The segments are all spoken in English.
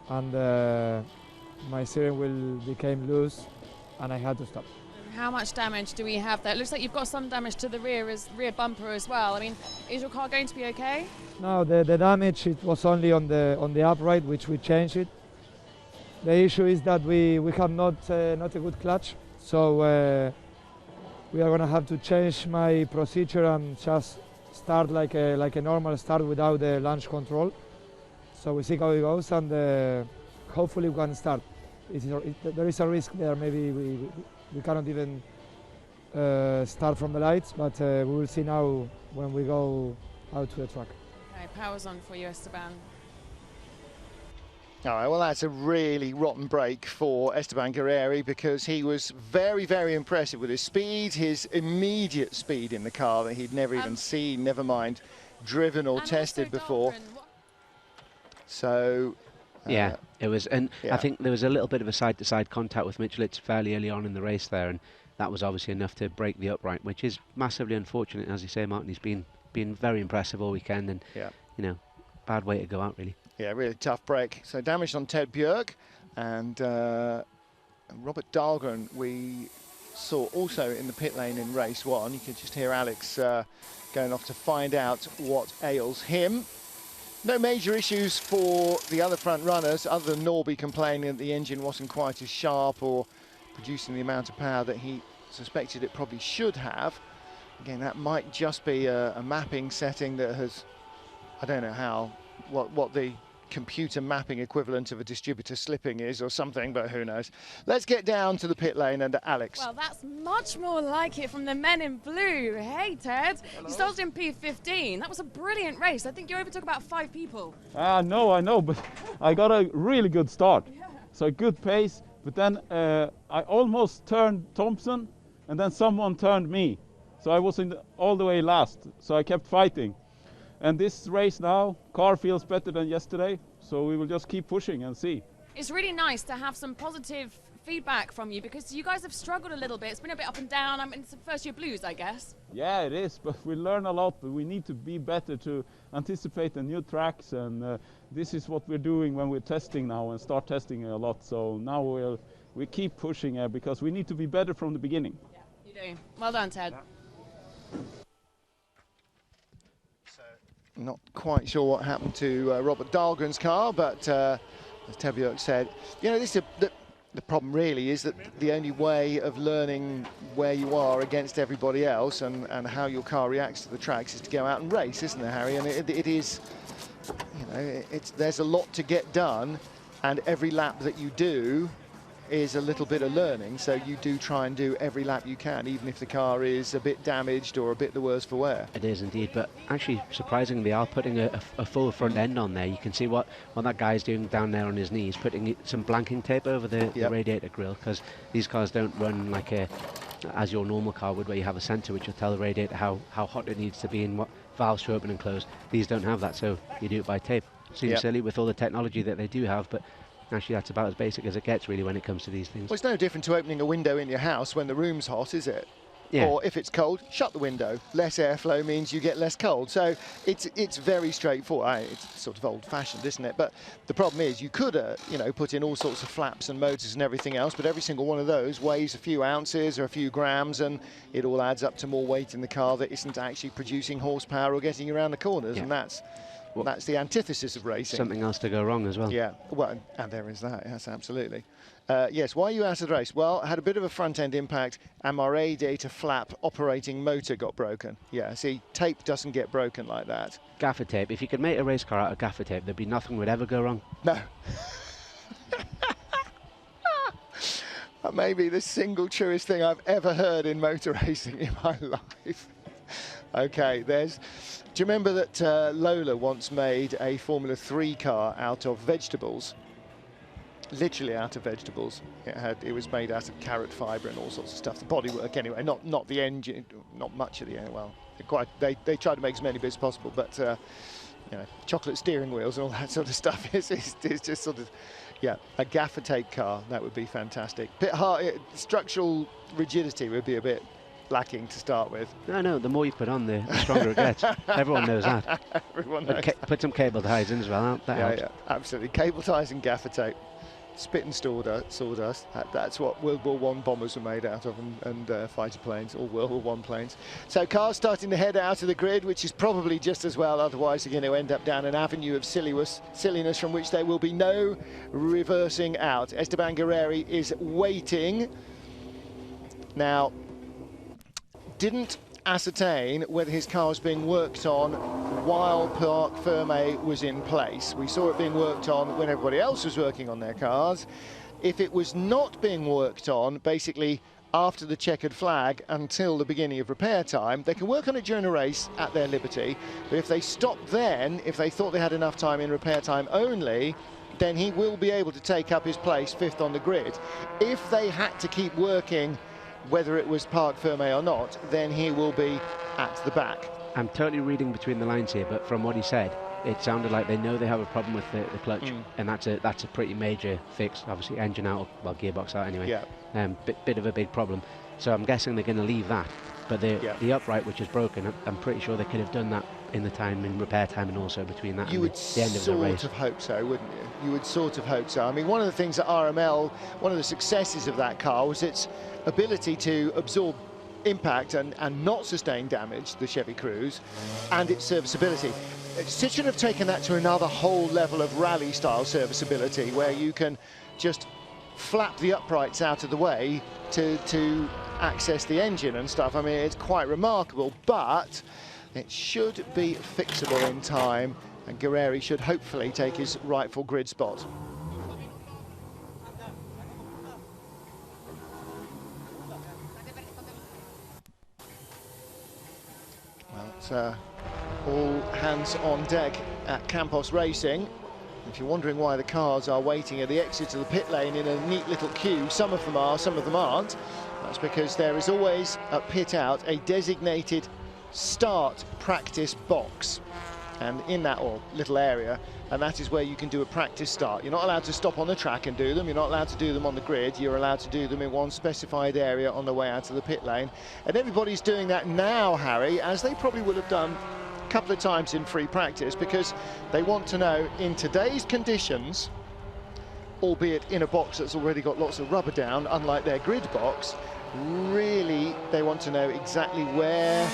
and my steering wheel became loose, and I had to stop. How much damage do we have there? It looks like you've got some damage to the rear bumper as well. I mean, is your car going to be okay? No, the damage, it was only on the upright, which we changed it. The issue is that we have not a good clutch, so we are going to have to change my procedure and just start like a normal start without the launch control. So we see how it goes, and hopefully we can start. There is a risk there, maybe we cannot even start from the lights, but we will see now when we go out to the track. Okay, power's on for you, Esteban. All right, well, that's a really rotten break for Esteban Guerrieri, because he was very, very impressive with his speed, his immediate speed in the car that he'd never even seen, never mind driven or tested before. So... yeah, it was, and I think there was a little bit of a side-to-side contact with Michelitz fairly early on in the race there, and that was obviously enough to break the upright, which is massively unfortunate. As you say, Martin, he's been very impressive all weekend, and you know, bad way to go out, really. Yeah, really tough break. So damage on Ted Bjerg, and Robert Dahlgren we saw also in the pit lane in race 1. You could just hear Alex going off to find out what ails him. No major issues for the other front runners, other than Norby complaining that the engine wasn't quite as sharp or producing the amount of power that he suspected it probably should have. Again, that might just be a mapping setting that has, I don't know what the computer mapping equivalent of a distributor slipping is or something, but who knows. Let's get down to the pit lane and Alex. Well, that's much more like it from the men in blue. Hey, Ted. Hello. You started in P15. That was a brilliant race. I think you overtook about 5 people. No, I know, but I got a really good start. Yeah. So a good pace, but then I almost turned Thompson, and then someone turned me. So I was all the way last, so I kept fighting. And this race now, car feels better than yesterday, so we will just keep pushing and see. It's really nice to have some positive feedback from you, because you guys have struggled a little bit. It's been a bit up and down. I mean, it's the first year blues, I guess. Yeah, it is, but we learn a lot, but we need to be better to anticipate the new tracks, and this is what we're doing when we're testing now and start testing a lot. So now we keep pushing because we need to be better from the beginning. Yeah, you do. Well done, Ted. Yeah. Not quite sure what happened to Robert Dahlgren's car, but as Ted Bjerg said, you know, the problem really is that the only way of learning where you are against everybody else and how your car reacts to the tracks is to go out and race, isn't there, Harry? And it is, you know, there's a lot to get done, and every lap that you do is a little bit of learning, so you do try and do every lap you can, even if the car is a bit damaged or a bit the worse for wear. It is indeed, but actually surprisingly they are putting a full front end on there. You can see what that guy's doing down there on his knees, putting some blanking tape over the radiator grille, because these cars don't run like as your normal car would, where you have a sensor which will tell the radiator how hot it needs to be and what valves to open and close. These don't have that, so you do it by tape. Seems silly with all the technology that they do have, but actually that's about as basic as it gets really when it comes to these things. Well, it's no different to opening a window in your house when the room's hot, is it? Yeah. Or if it's cold, shut the window. Less airflow means you get less cold. So it's very straightforward. It's sort of old-fashioned, isn't it? But the problem is you could, you know, put in all sorts of flaps and motors and everything else, but every single one of those weighs a few ounces or a few grams, and it all adds up to more weight in the car that isn't actually producing horsepower or getting around the corners, and that's the antithesis of racing. Something else to go wrong as well. Yeah, well, and there is that, yes, absolutely. Yes, why are you out of the race? Well, I had a bit of a front-end impact, and my radiator flap operating motor got broken. Yeah, see, tape doesn't get broken like that. Gaffer tape. If you could make a race car out of gaffer tape, there'd be nothing would ever go wrong. No. That may be the single truest thing I've ever heard in motor racing in my life. Okay, do you remember that Lola once made a Formula 3 car out of vegetables? Literally out of vegetables. It was made out of carrot fibre and all sorts of stuff. The bodywork anyway, not the engine, not much of the engine. Well, they tried to make as many bits as possible, but you know, chocolate steering wheels and all that sort of stuff is just sort of, yeah, a gaffer tape car. That would be fantastic. Bit hard, structural rigidity would be a bit lacking to start with. No, the more you put on, the stronger it gets. Everyone knows that. Everyone knows that. Put some cable ties in as well. That helps. Yeah, absolutely. Cable ties and gaffer tape. Spit and sawdust. That's what World War I bombers were made out of, and fighter planes, or World War I planes. So cars starting to head out of the grid, which is probably just as well, otherwise they're going to end up down an avenue of silliness from which there will be no reversing out. Esteban Guerreri is waiting. Now, didn't ascertain whether his car was being worked on while Parc Fermé was in place. We saw it being worked on when everybody else was working on their cars. If it was not being worked on, basically after the checkered flag until the beginning of repair time, they can work on it during a race at their liberty. But if they stopped then, if they thought they had enough time in repair time only, then he will be able to take up his place 5th on the grid. If they had to keep working, whether it was Parc Fermé or not, then he will be at the back. I'm totally reading between the lines here, but from what he said, it sounded like they know they have a problem with the clutch, and that's a pretty major fix. Obviously, engine out, well, gearbox out anyway. Yeah. Bit of a big problem. So I'm guessing they're going to leave that. But the upright, which is broken, I'm pretty sure they could have done that in the time, in repair time, and also between that and the end of the race. You would sort of hope so, wouldn't you? You would sort of hope so. I mean, one of the things at RML, one of the successes of that car was its ability to absorb impact and not sustain damage, the Chevy Cruze, and its serviceability. Citroën have taken that to another whole level of rally-style serviceability, where you can just flap the uprights out of the way to access the engine and stuff. I mean, it's quite remarkable, but it should be fixable in time, and Guerreri should hopefully take his rightful grid spot. Well, it's all hands on deck at Campos Racing. If you're wondering why the cars are waiting at the exit of the pit lane in a neat little queue, some of them are, some of them aren't. That's because there is always at pit out a designated start practice box, and in that little area, and that is where you can do a practice start. You're not allowed to stop on the track and do them, you're not allowed to do them on the grid, you're allowed to do them in one specified area on the way out of the pit lane. And everybody's doing that now, Harry, as they probably would have done a couple of times in free practice, because they want to know, in today's conditions, albeit in a box that's already got lots of rubber down, unlike their grid box, really they want to know exactly where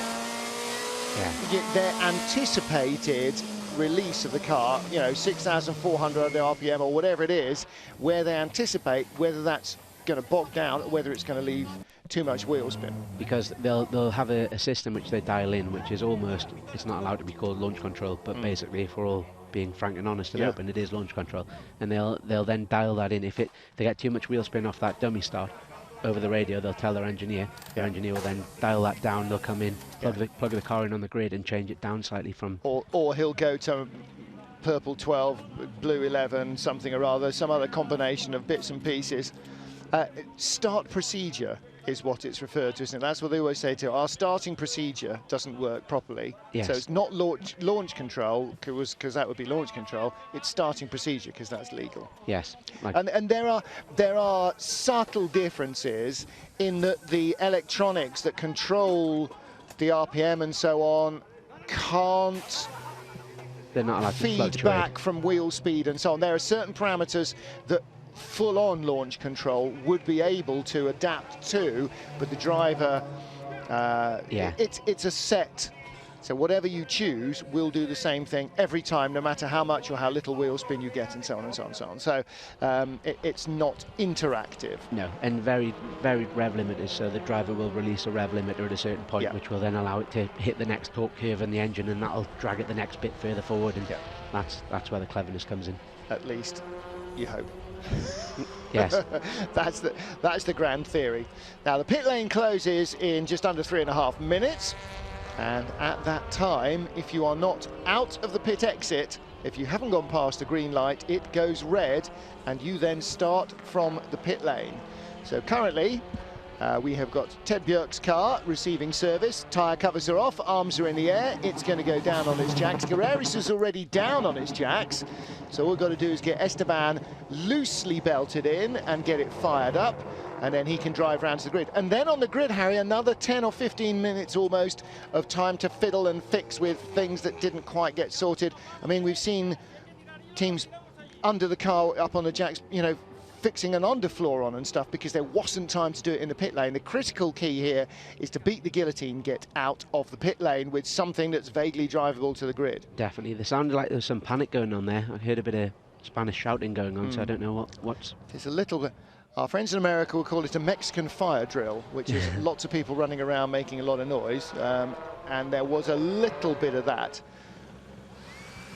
their anticipated release of the car, you know, 6,400 RPM or whatever it is, where they anticipate whether that's going to bog down or whether it's going to leave too much wheel spin. Because they'll have a system which they dial in, which is almost, it's not allowed to be called launch control, but basically, if we're all being frank and honest and open, it is launch control. And they'll then dial that in. If they get too much wheel spin off that dummy start, over the radio, they'll tell their engineer. Their engineer will then dial that down. They'll come in, plug the car in on the grid, and change it down slightly from. Or he'll go to purple 12, blue 11, something or other, some other combination of bits and pieces. Start procedure is what it's referred to, isn't it? That's what they always say to our starting procedure doesn't work properly. Yes. So it's not launch control, because that would be launch control. It's starting procedure, because that's legal. Yes. And there are subtle differences in that the electronics that control the RPM and so on can't they're not allowed to feed back from wheel speed and so on. There are certain parameters that full-on launch control would be able to adapt to, but the driver, it's a set. So whatever you choose will do the same thing every time, no matter how much or how little wheel spin you get, and so on and so on and so on. So it's not interactive. No, and very, very rev limited, so the driver will release a rev limiter at a certain point, which will then allow it to hit the next torque curve in the engine, and that'll drag it the next bit further forward, and that's where the cleverness comes in. At least, you hope. Yes. That's the grand theory. Now the pit lane closes in just under 3.5 minutes, and at that time, if you are not out of the pit exit, if you haven't gone past the green light, it goes red, and you then start from the pit lane. So currently We have got Ted Björk's car receiving service. Tyre covers are off, arms are in the air. It's going to go down on its jacks. Guerreris is already down on its jacks. So all we've got to do is get Esteban loosely belted in and get it fired up. And then he can drive round to the grid. And then on the grid, Harry, another 10 or 15 minutes almost of time to fiddle and fix with things that didn't quite get sorted. I mean, we've seen teams under the car, up on the jacks, you know, fixing an underfloor on and stuff because there wasn't time to do it in the pit lane. The critical key here is to beat the guillotine, get out of the pit lane with something that's vaguely drivable to the grid. Definitely. There sounded like there was some panic going on there. I heard a bit of Spanish shouting going on, so I don't know what's... There's a little bit... Our friends in America will call it a Mexican fire drill, which is lots of people running around making a lot of noise, and there was a little bit of that.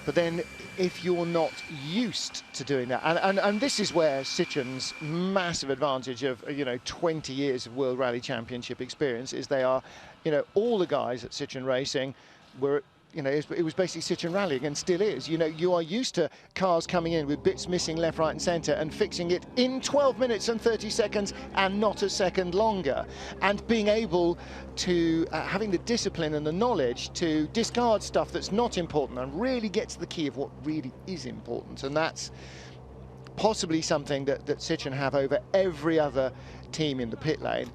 But then if you're not used to doing that, and this is where Citroen's massive advantage of, you know, 20 years of World Rally Championship experience is they are, you know, all the guys at Citroen Racing were, you know, it was basically Citroen rallying and still is. You know, you are used to cars coming in with bits missing left, right and centre and fixing it in 12 minutes and 30 seconds and not a second longer. And being able to, having the discipline and the knowledge to discard stuff that's not important and really get to the key of what really is important. And that's possibly something that Citroen have over every other team in the pit lane.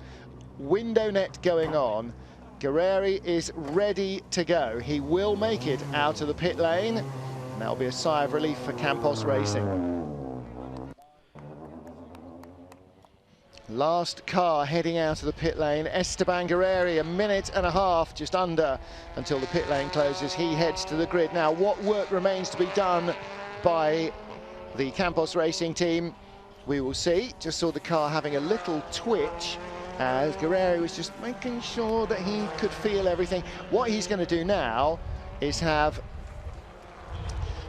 Window net going on. Guerreri is ready to go. He will make it out of the pit lane. And that'll be a sigh of relief for Campos Racing. Last car heading out of the pit lane. Esteban Guerreri, 1.5 minutes, just under, until the pit lane closes. He heads to the grid. Now, what work remains to be done by the Campos Racing team? We will see. Just saw the car having a little twitch as Guerreri was just making sure that he could feel everything. What he's going to do now is have...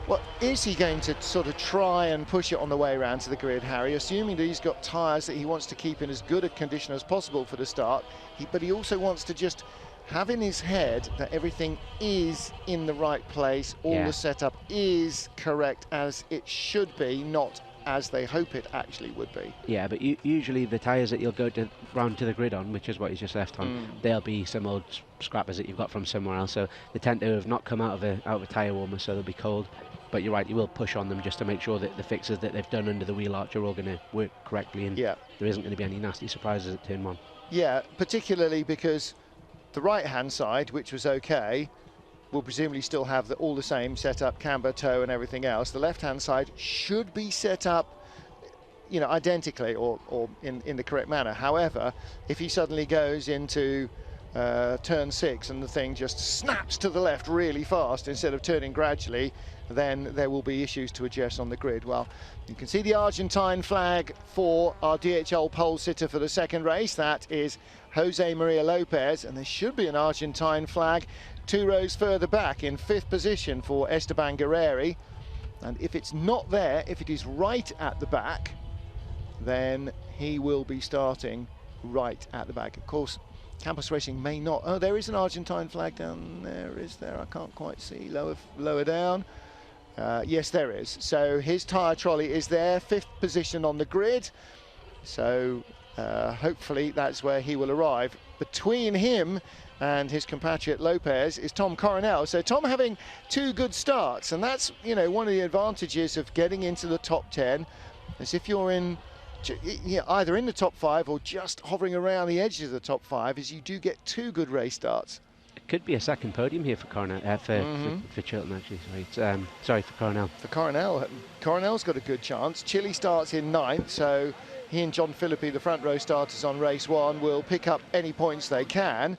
Well, is he going to sort of try and push it on the way around to the grid, Harry, assuming that he's got tyres that he wants to keep in as good a condition as possible for the start, but he also wants to just have in his head that everything is in the right place, all the setup is correct as it should be, not as they hope it actually would be. Yeah, but usually the tyres that you'll go round to the grid on, which is what he's just left on, they'll be some old scrappers that you've got from somewhere else. So they tend to have not come out of a tyre warmer, so they'll be cold. But you're right, you will push on them just to make sure that the fixes that they've done under the wheel arch are all going to work correctly, and there isn't going to be any nasty surprises at turn 1. Yeah, particularly because the right-hand side, which was okay, will presumably still have all the same setup, camber, toe and everything else. The left-hand side should be set up, you know, identically or in the correct manner. However, if he suddenly goes into turn 6 and the thing just snaps to the left really fast instead of turning gradually, then there will be issues to adjust on the grid. Well, you can see the Argentine flag for our DHL pole sitter for the second race. That is Jose Maria Lopez, and there should be an Argentine flag 2 rows further back in 5th position for Esteban Guerreri. And if it's not there, if it is right at the back, then he will be starting right at the back. Of course, Campos Racing may not. Oh, there is an Argentine flag down there, is there? I can't quite see. Lower down. Yes, there is. So his tyre trolley is there, 5th position on the grid. So hopefully that's where he will arrive. Between him and his compatriot Lopez is Tom Coronel. So Tom having 2 good starts, and that's, you know, one of the advantages of getting into the top 10, is if you're in either in the top 5 or just hovering around the edges of the top 5, is you do get 2 good race starts. It could be a second podium here for Coronel, for Chilton actually. Sorry, for Coronel. For Coronel, Coronel's got a good chance. Chile starts in 9th, so he and John Philippi, the front row starters on race 1, will pick up any points they can.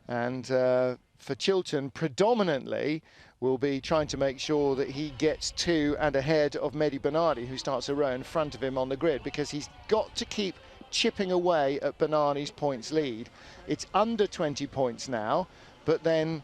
And for Chilton, predominantly, will be trying to make sure that he gets 2 and ahead of Mehdi Bernardi, who starts a row in front of him on the grid, because he's got to keep chipping away at Bernardi's points lead. It's under 20 points now, but then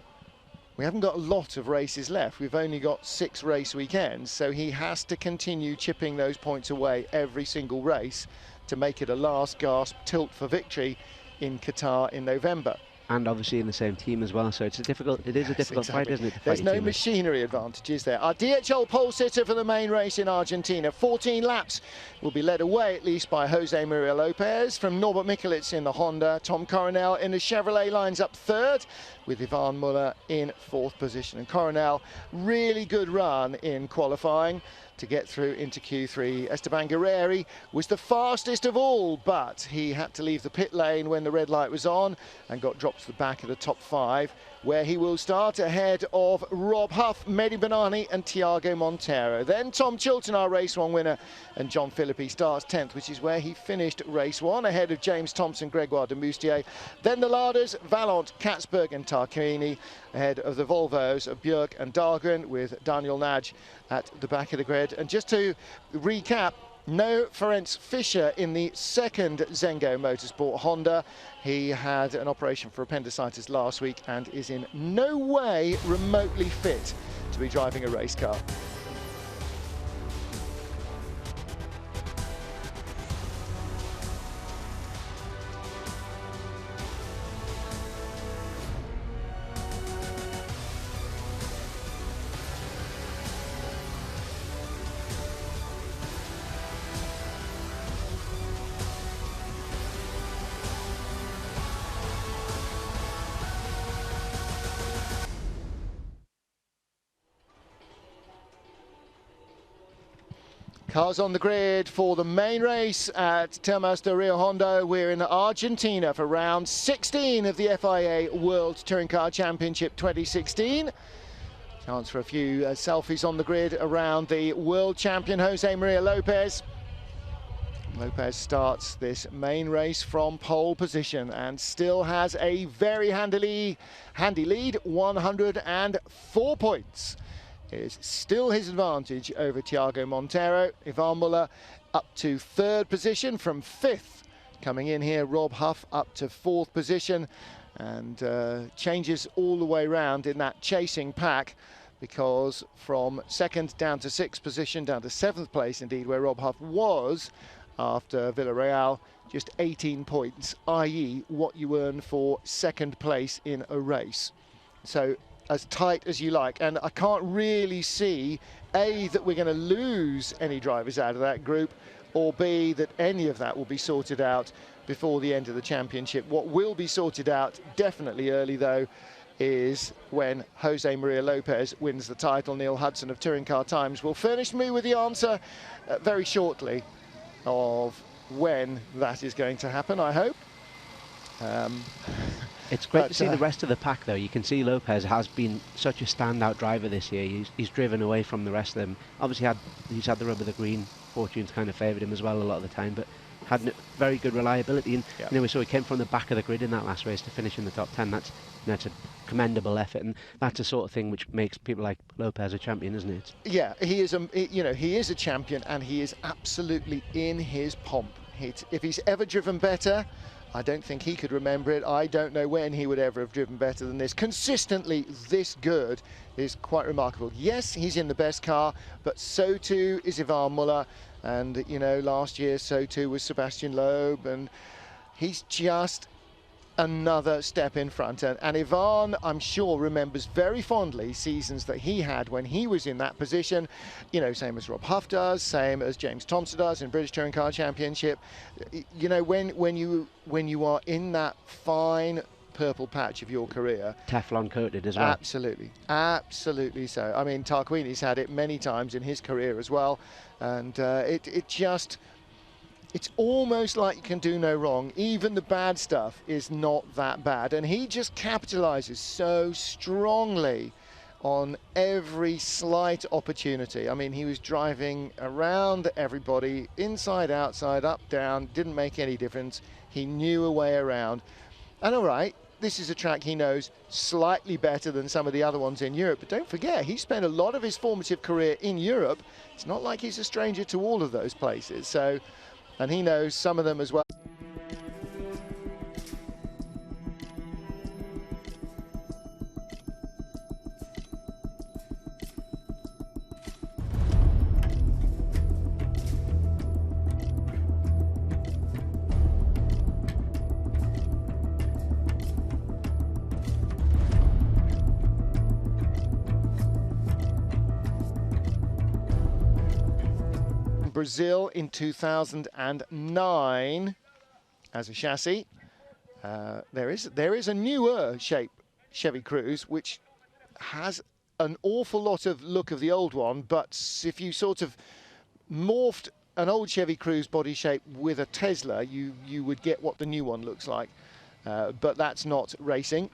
we haven't got a lot of races left. We've only got 6 race weekends, so he has to continue chipping those points away every single race to make it a last gasp tilt for victory in Qatar in November. and obviously in the same team as well. So it is a difficult fight, isn't it? There's no machinery advantages there. Our DHL pole sitter for the main race in Argentina. 14 laps will be led away at least by Jose Maria Lopez from Norbert Mikulits in the Honda. Tom Coronel in the Chevrolet lines up third, with Ivan Muller in fourth position. And Coronel, really good run in qualifying to get through into Q3. Esteban Guerreri was the fastest of all, but he had to leave the pit lane when the red light was on and got dropped to the back of the top 5, where he will start ahead of Rob Huff, Mehdi Benani and Tiago Montero. Then Tom Chilton, our race 1 winner, and John Philippi starts 10th, which is where he finished race 1, ahead of James Thompson, Gregoire de Moustier. Then the Laders, Valant, Katzberg and Tarquini, ahead of the Volvos of Björk and Dahlgren, with Daniel Naj at the back of the grid. And just to recap, no Ferenc Fischer in the second Zengo Motorsport Honda. He had an operation for appendicitis last week and is in no way remotely fit to be driving a race car. Cars on the grid for the main race at Termas de Rio Hondo. We're in Argentina for round 16 of the FIA World Touring Car Championship 2016. Chance for a few selfies on the grid around the world champion Jose Maria Lopez. Lopez starts this main race from pole position and still has a very handy lead, 104 points. Is still his advantage over Tiago Montero. Ivan Muller up to third position from fifth. Coming in here, Rob Huff up to fourth position, and changes all the way round in that chasing pack, because from second down to sixth position, down to seventh place indeed, where Rob Huff was after Villarreal, just 18 points, i.e. what you earn for second place in a race. So as tight as you like, and I can't really see A, that we're going to lose any drivers out of that group, or B, that any of that will be sorted out before the end of the championship. What will be sorted out definitely early though is when Jose Maria Lopez wins the title. Neil Hudson of Touring Car Times will furnish me with the answer very shortly of when that is going to happen, I hope. It's great to see the rest of the pack, though. You can see Lopez has been such a standout driver this year. He's driven away from the rest of them. Obviously, he's had the rub of the green. Fortune's kind of favoured him as well a lot of the time, but had very good reliability. And we saw he came from the back of the grid in that last race to finish in the top 10. That's a commendable effort, and that's the sort of thing which makes people like Lopez a champion, isn't it? Yeah, he is. He is a champion, and he is absolutely in his pomp. If he's ever driven better, I don't think he could remember it. I don't know when he would ever have driven better than this. Consistently this good is quite remarkable. Yes, he's in the best car, but so too is Ivan Muller. And, last year so too was Sebastian Loeb. And he's just another step in front. And Ivan, I'm sure, remembers very fondly seasons that he had when he was in that position. Same as Rob Huff does, same as James Thompson does in British Touring Car Championship. When you are in that fine purple patch of your career. Teflon coated as well. Absolutely so. I mean, Tarquini's had it many times in his career as well. And it's almost like you can do no wrong. Even the bad stuff is not that bad. And he just capitalizes so strongly on every slight opportunity. I mean, he was driving around everybody, inside, outside, up, down, didn't make any difference. He knew a way around. And all right, this is a track he knows slightly better than some of the other ones in Europe. But don't forget, he spent a lot of his formative career in Europe. It's not like he's a stranger to all of those places. So, and he knows some of them as well. Brazil in 2009 as a chassis. There is a newer shape Chevy Cruze, which has an awful lot of look of the old one, but if you sort of morphed an old Chevy Cruze body shape with a Tesla, you would get what the new one looks like. But that's not racing.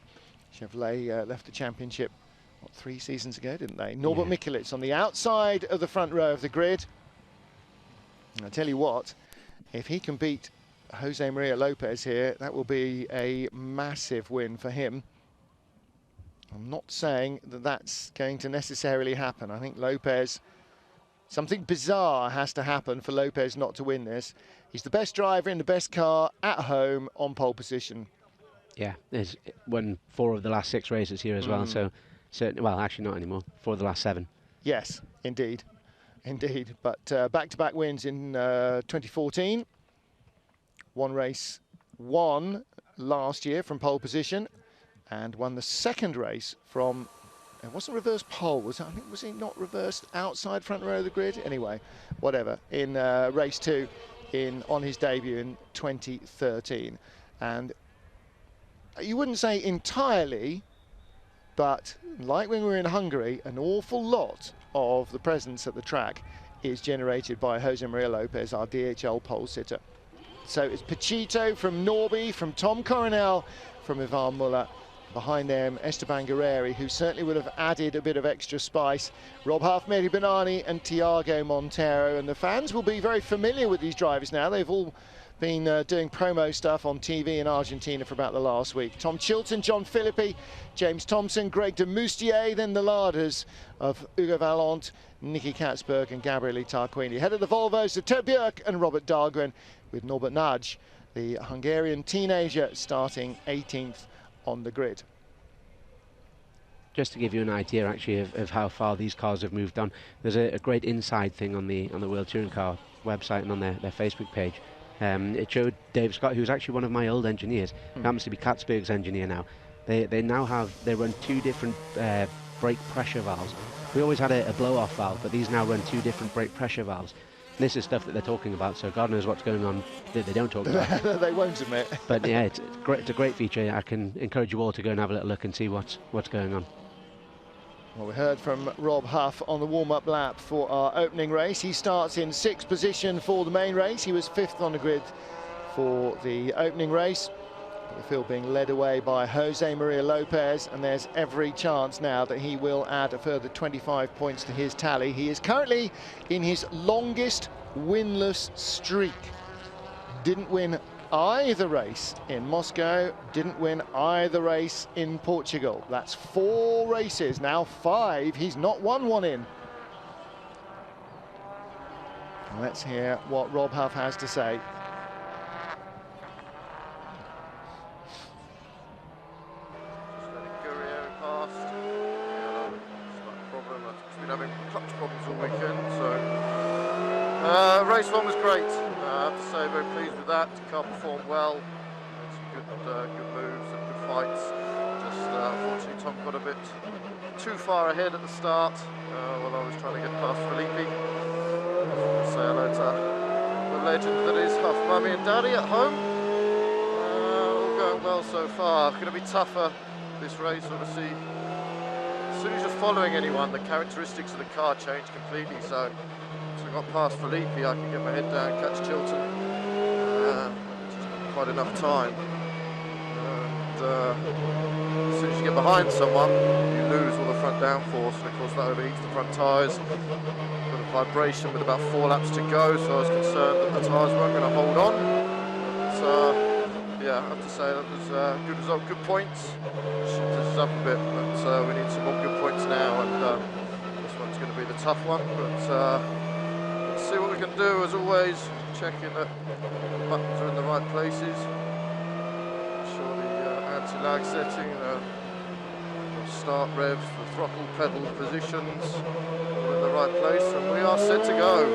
Chevrolet left the championship, what, 3 seasons ago, didn't they? Norbert Mikulits on the outside of the front row of the grid. And I tell you what, if he can beat Jose Maria Lopez here, that will be a massive win for him. I'm not saying that that's going to necessarily happen. I think Lopez, something bizarre has to happen for Lopez not to win this. He's the best driver in the best car at home on pole position. Yeah, he's won 4 of the last 6 races here as well. So, well, actually not anymore. 4 of the last 7. Yes, indeed. Indeed. But back-to-back wins in 2014. 1 race won last year from pole position, and won the 2nd race from, it wasn't reverse pole, was it? I think, was he not reversed outside front row of the grid? Anyway, whatever, in race 2 on his debut in 2013. And you wouldn't say entirely, but like when we were in Hungary, an awful lot of the presence at the track is generated by Jose Maria Lopez, our DHL pole sitter. So it's Pachito from Norby, from Tom Coronel, from Ivan Muller. Behind them, Esteban Guerreri, who certainly would have added a bit of extra spice. Rob Huff, Mehdi Benani and Tiago Montero. And the fans will be very familiar with these drivers now. They've all been doing promo stuff on TV in Argentina for about the last week. Tom Chilton, John Philippi, James Thompson, Greg de Moustier, then the larders of Hugo Vallant, Nicky Katzberg and Gabriele Tarquini. Head of the Volvos, Ted Björk and Robert Dahlgren, with Norbert Nagy, the Hungarian teenager, starting 18th on the grid. Just to give you an idea actually of how far these cars have moved on, there's a great inside thing on the World Touring Car website and on their Facebook page. It showed Dave Scott, who's actually one of my old engineers, who happens to be Katzberg's engineer now. They run 2 different brake pressure valves. We always had a blow-off valve, but these now run 2 different brake pressure valves. This is stuff that they're talking about, so God knows what's going on that they don't talk about. They won't admit. But yeah, it's great. It's a great feature. I can encourage you all to go and have a little look and see what's going on. Well, we heard from Rob Huff on the warm-up lap for our opening race. He starts in 6th position for the main race. He was 5th on the grid for the opening race. The field being led away by Jose Maria Lopez, and there's every chance now that he will add a further 25 points to his tally. He is currently in his longest winless streak. Didn't win either race in Moscow, didn't win either race in Portugal. That's 4 races, now 5. He's not won one in. Let's hear what Rob Huff has to say. Having clutch problems all weekend, so race 1 was great. I have to say, very pleased with that. The car performed well, had some good moves and good fights. Just unfortunately Tom got a bit too far ahead at the start while I was trying to get past Filippi. Say hello to the legend that is Huff Mummy and Daddy at home. All going well so far. Going to be tougher this race, obviously. As soon as you're following anyone, the characteristics of the car change completely. So I got past Filippi, I can get my head down, catch Chilton. Just not quite enough time. And as soon as you get behind someone, you lose all the front downforce, and of course that overheats the front tyres. Got a vibration with about 4 laps to go, so I was concerned that the tyres weren't going to hold on. But, yeah, I have to say that was a good result, good points. Shifted us up a bit, but we need some more good points now, and this one's going to be the tough one. But let's see what we can do. As always, checking that the buttons are in the right places. Sure the anti-lag setting, the start revs, the throttle pedal positions are in the right place, and we are set to go.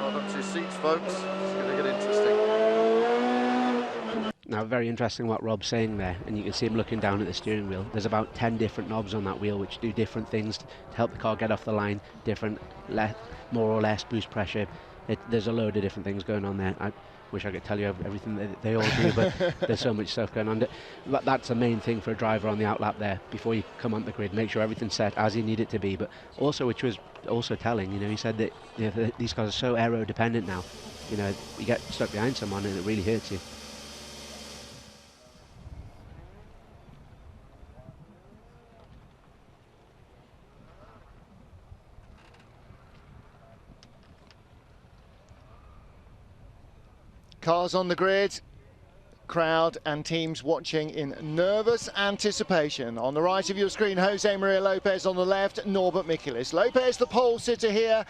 Hold on to your seats, folks. It's going to get interesting. Now, very interesting what Rob's saying there, and you can see him looking down at the steering wheel. There's about 10 different knobs on that wheel which do different things to help the car get off the line, different, more or less boost pressure, There's a load of different things going on there. I wish I could tell you everything that they all do, but there's so much stuff going on. That's the main thing for a driver on the outlap there. Before you come on the grid, make sure everything's set as you need it to be. But also, which was also telling, he said that these cars are so aero dependent now. You get stuck behind someone and it really hurts you. Cars on the grid, crowd and teams watching in nervous anticipation. On the right of your screen, Jose Maria Lopez. On the left, Norbert Michelis. Lopez, the pole sitter here.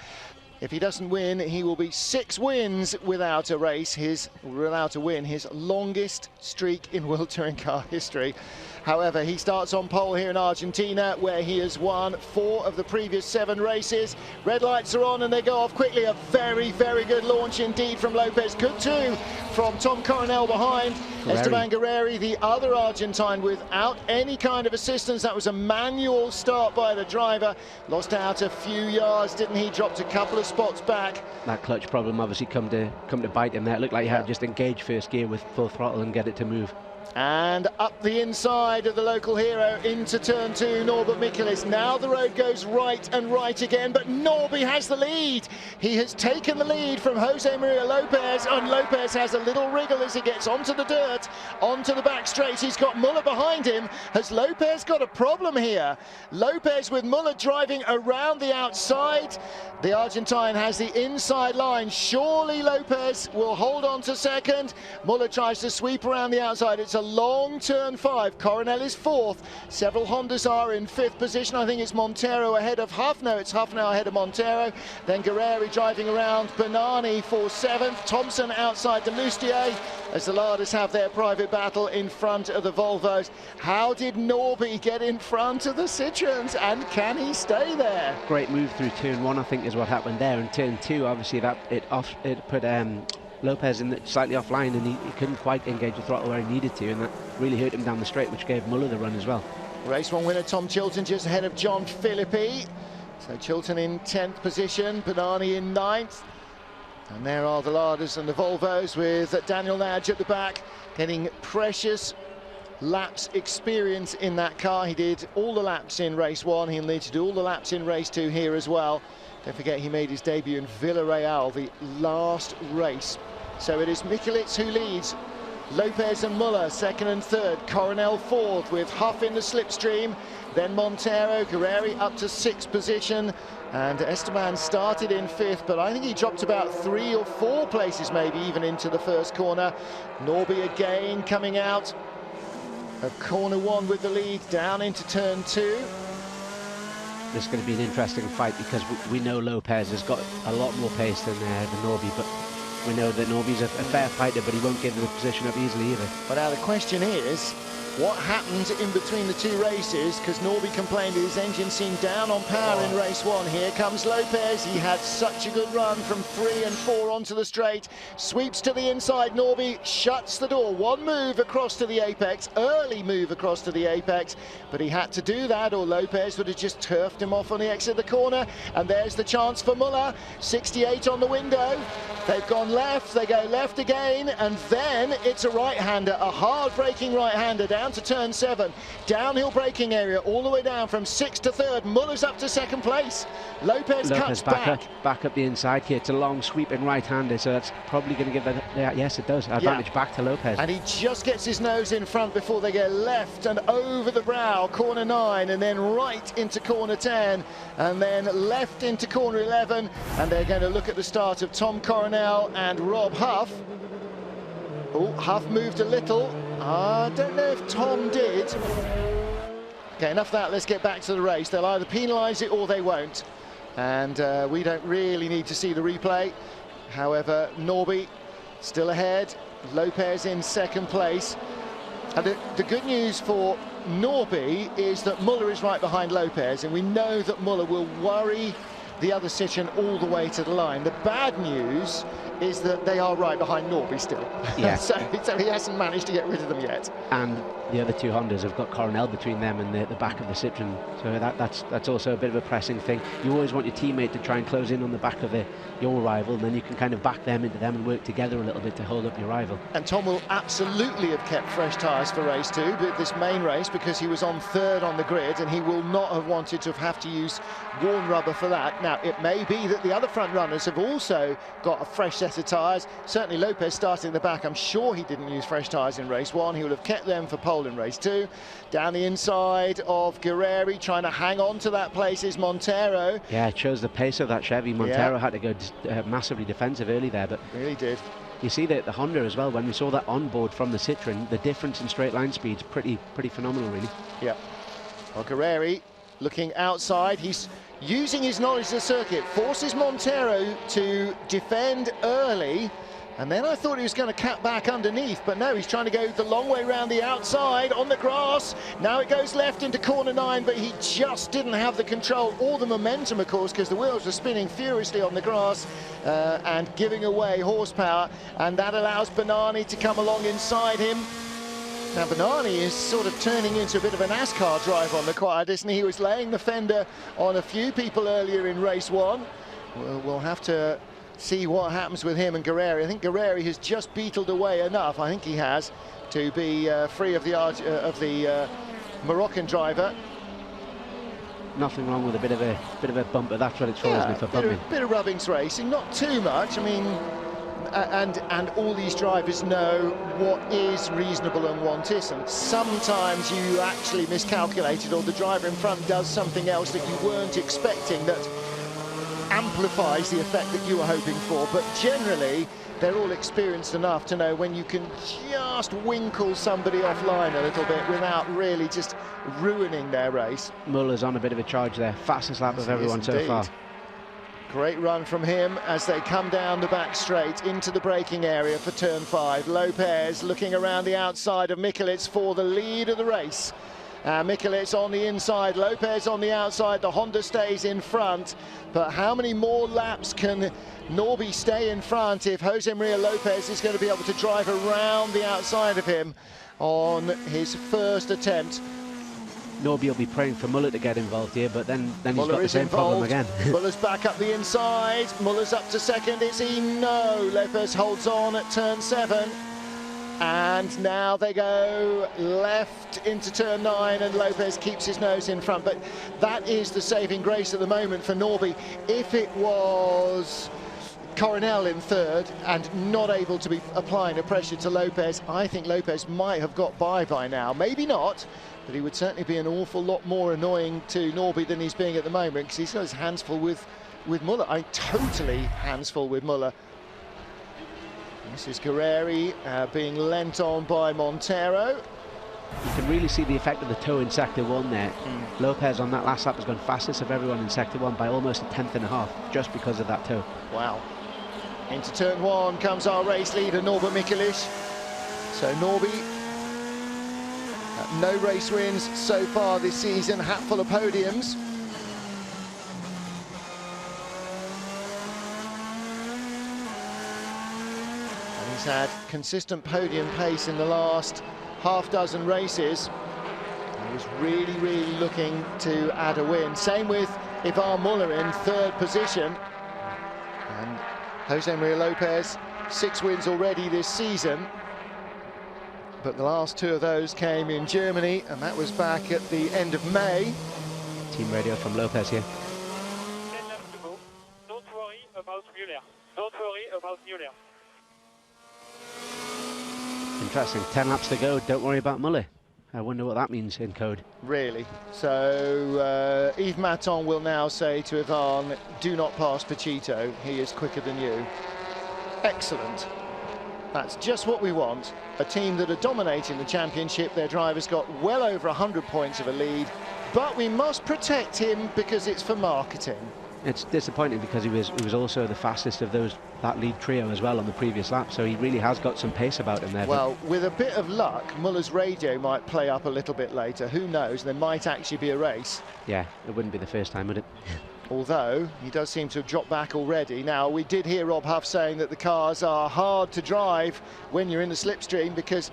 If he doesn't win, he will be 6 wins without a race, without a win, his longest streak in World Touring Car history. However, he starts on pole here in Argentina, where he has won 4 of the previous 7 races. Red lights are on and they go off quickly. A very, very good launch indeed from Lopez. Good too from Tom Coronel behind. Esteban Guerreri, the other Argentine, without any kind of assistance. That was a manual start by the driver. Lost out a few yards, didn't he? Dropped a couple of spots back. That clutch problem obviously come to bite him there. It looked like he had to just engage first gear with full throttle and get it to move. And up the inside of the local hero into turn 2, Norbert Michelis. Now the road goes right and right again, but Norby has the lead. He has taken the lead from Jose Maria Lopez, and Lopez has a little wriggle as he gets onto the dirt, onto the back straight. He's got Muller behind him. Has Lopez got a problem here? Lopez with Muller driving around the outside. The Argentine has the inside line. Surely Lopez will hold on to second. Muller tries to sweep around the outside. It's a long turn 5. Coronel is 4th. Several Hondas are in 5th position. I think it's Montero ahead of Huff. No, it's Huff now ahead of Montero. Then Guerreri driving around Bernani for 7th. Thompson outside de Moustier as the Larders have their private battle in front of the Volvos. How did Norby get in front of the Citroens, and can he stay there? Great move through turn 1, I think, is what happened there. And turn 2, obviously, it put Lopez slightly offline, and he couldn't quite engage the throttle where he needed to, and that really hurt him down the straight, which gave Muller the run as well. Race 1 winner Tom Chilton just ahead of John Philippi. So Chilton in 10th position, Bernani in 9th. And there are the Larders and the Volvos with Daniel Nadge at the back, getting precious laps experience in that car. He did all the laps in race 1. He'll need to do all the laps in race 2 here as well. Don't forget he made his debut in Villarreal, the last race. So it is Michelis who leads. Lopez and Muller 2nd and 3rd. Coronel 4th with Huff in the slipstream. Then Montero, Guerreri up to 6th position. And Esteban started in 5th, but I think he dropped about 3 or 4 places maybe even into the first corner. Norby again coming out of corner 1 with the lead down into turn 2. This is going to be an interesting fight because we know Lopez has got a lot more pace than Norby, but we know that Norby's a fair fighter, but he won't give the position up easily either. But now the question is, what happened in between the 2 races? Because Norby complained his engine seemed down on power in race 1. Here comes Lopez. He had such a good run from 3 and 4 onto the straight. Sweeps to the inside. Norby shuts the door. 1 move across to the apex. Early move across to the apex. But he had to do that, or Lopez would have just turfed him off on the exit of the corner. And there's the chance for Muller. 68 on the window. They've gone left. They go left again. And then it's a right-hander, a hard-braking right-hander down to turn 7. Downhill braking area all the way down from 6th to 3rd. Muller's up to 2nd place. Lopez cuts back up the inside here. It's a long sweeping right-hander, so that's probably going to give yes, it does, advantage back to Lopez. And he just gets his nose in front before they go left and over the brow, corner 9, and then right into corner 10, and then left into corner 11. And they're going to look at the start of Tom Coronel and Rob Huff. Oh, Huff moved a little. I don't know if Tom did. Okay, enough of that. Let's get back to the race. They'll either penalise it or they won't. And we don't really need to see the replay. However, Norby still ahead. Lopez in 2nd place. And the good news for Norby is that Muller is right behind Lopez, and we know that Muller will worry the other Citroen all the way to the line. The bad news is that they are right behind Norby still. Yeah. so he hasn't managed to get rid of them yet. And the other two Hondas have got Coronel between them and the back of the Citroen, so that's also a bit of a pressing thing. You always want your teammate to try and close in on the back of your rival, and then you can kind of back them into them and work together a little bit to hold up your rival. And Tom will absolutely have kept fresh tyres for race 2, but this main race, because he was on 3rd on the grid, and he will not have wanted to have to use worn rubber for that. Now, it may be that the other front runners have also got a fresh set of tyres. Certainly Lopez starting at the back, I'm sure he didn't use fresh tyres in race 1. He will have kept them for pole in race 2. Down the inside of Guerreri, trying to hang on to that place is Montero. Yeah, it shows the pace of that Chevy. Montero had to go massively defensive early there, but really did. You see the Honda as well, when we saw that on board from the Citroen, the difference in straight line speed's pretty phenomenal, really. Yeah. Well, Guerreri looking outside, he's using his knowledge of the circuit, forces Montero to defend early, and then I thought he was going to cut back underneath, but no, he's trying to go the long way around the outside on the grass. Now it goes left into corner 9, but he just didn't have the control or the momentum, of course, because the wheels were spinning furiously on the grass and giving away horsepower, and that allows Bernani to come along inside him. Now Bernani is sort of turning into a bit of a NASCAR driver on the quiet, isn't he? He was laying the fender on a few people earlier in race 1. We'll have to see what happens with him and Guerreri. I think Guerreri has just beetled away enough, I think he has, to be free of the Moroccan driver. Nothing wrong with a bit of a bumper. That's what it's for, isn't it, for bumping? Bit of rubbings racing, not too much. I mean, and all these drivers know what is reasonable and what isn't. Sometimes you actually miscalculated, or the driver in front does something else that you weren't expecting that amplifies the effect that you were hoping for, but generally they're all experienced enough to know when you can just winkle somebody offline a little bit without really just ruining their race. Muller's on a bit of a charge there, fastest lap of everyone so far. Great run from him as they come down the back straight into the braking area for turn 5. Lopez looking around the outside of Mikulits for the lead of the race. Mikulits on the inside, Lopez on the outside, the Honda stays in front, but how many more laps can Norby stay in front if Jose Maria Lopez is going to be able to drive around the outside of him on his first attempt? Norby will be praying for Muller to get involved here, but then he's Muller got the same problem again. Muller's back up the inside, Muller's up to second, is he? No, Lopez holds on at turn 7. And now they go left into turn 9, and Lopez keeps his nose in front. But that is the saving grace at the moment for Norby. If it was Coronel in 3rd and not able to be applying the pressure to Lopez, I think Lopez might have got by now. Maybe not, but he would certainly be an awful lot more annoying to Norby than he's being at the moment, because he's got his hands full with Muller. Totally hands full with Muller. This is Guerreri being lent on by Montero. You can really see the effect of the toe in Sector 1 there. Lopez on that last lap has gone fastest of everyone in Sector 1 by almost a 1/10.5 just because of that toe. Wow. Into turn 1 comes our race leader, Norbert Mikulich. So Norby, no race wins so far this season, hatful of podiums. He's had consistent podium pace in the last half-dozen races. He was really looking to add a win. Same with Ivan Muller in 3rd position. And Jose Maria Lopez, 6 wins already this season. But the last 2 of those came in Germany, and that was back at the end of May. Team radio from Lopez here. 10 laps to go. Don't worry about Muller. Don't worry about Muller. Interesting, 10 laps to go, don't worry about Muller. I wonder what that means in code. Really? So Yves Maton will now say to Ivan, do not pass Pachito, he is quicker than you. Excellent. That's just what we want. A team that are dominating the championship, their drivers got well over 100 points of a lead, but we must protect him because it's for marketing. It's disappointing because he was also the fastest of that lead trio as well on the previous lap, so he really has got some pace about him there. Well, with a bit of luck, Muller's radio might play up a little bit later. Who knows? There might actually be a race. Yeah, it wouldn't be the first time, would it? although he does seem to have dropped back already. Now, we did hear Rob Huff saying that the cars are hard to drive when you're in the slipstream because,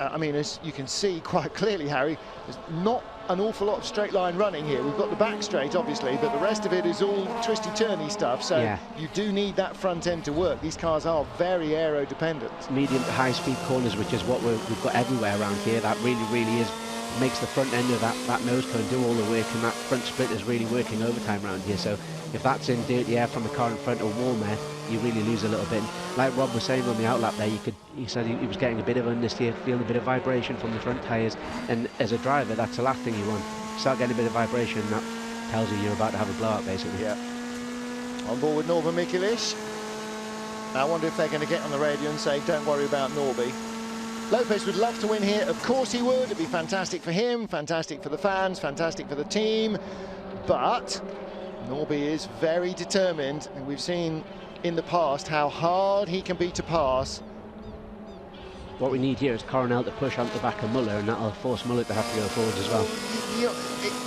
I mean, as you can see quite clearly, Harry, there's not an awful lot of straight line running here. We've got the back straight, obviously, but the rest of it is all twisty-turny stuff, so you do need that front end to work. These cars are very aero-dependent. Medium to high-speed corners, which is what we've got everywhere around here. That really makes the front end of that nose cone do all the work, and that front split is really working overtime around here. So if that's in dirty air from the car in front or warm air, you really lose a little bit. Like Rob was saying on the outlap there, he said he was getting a bit of understeer, feeling a bit of vibration from the front tyres, and as a driver, that's the last thing you want. Start getting a bit of vibration, that tells you you're about to have a blowout, basically. Yeah. On board with Norby Mikelic. I wonder if they're going to get on the radio and say, don't worry about Norby. Lopez would love to win here. Of course he would. It'd be fantastic for him, fantastic for the fans, fantastic for the team. But Norby is very determined, and we've seen in the past how hard he can be to pass. What we need here is Coronel to push onto the back of Muller, and that'll force Muller to have to go forwards as well.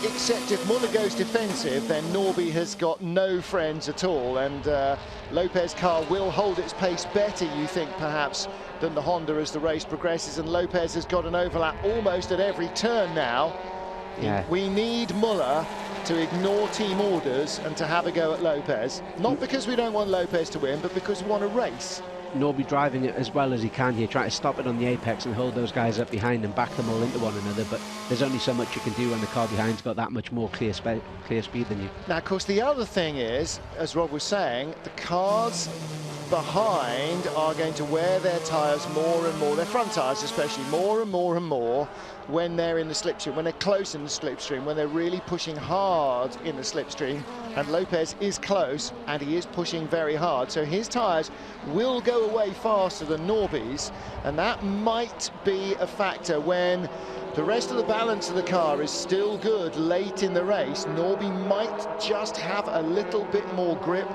Except if Muller goes defensive, then Norby has got no friends at all, and Lopez's car will hold its pace better, you think, perhaps, than the Honda as the race progresses, and Lopez has got an overlap almost at every turn now. Yeah. We need Muller to ignore team orders and to have a go at Lopez. Not because we don't want Lopez to win, but because we want a race. Norby driving it as well as he can here, trying to stop it on the apex and hold those guys up behind and back them all into one another, but there's only so much you can do when the car behind's got that much more clear speed than you. Now, of course, the other thing is, as Rob was saying, the cars behind are going to wear their tyres more and more, their front tyres especially, more and more when they're in the slipstream, when they're close in the slipstream, when they're really pushing hard in the slipstream. And Lopez is close, and he is pushing very hard, so his tyres will go away faster than Norby's, and that might be a factor when the rest of the balance of the car is still good late in the race. Norby might just have a little bit more grip,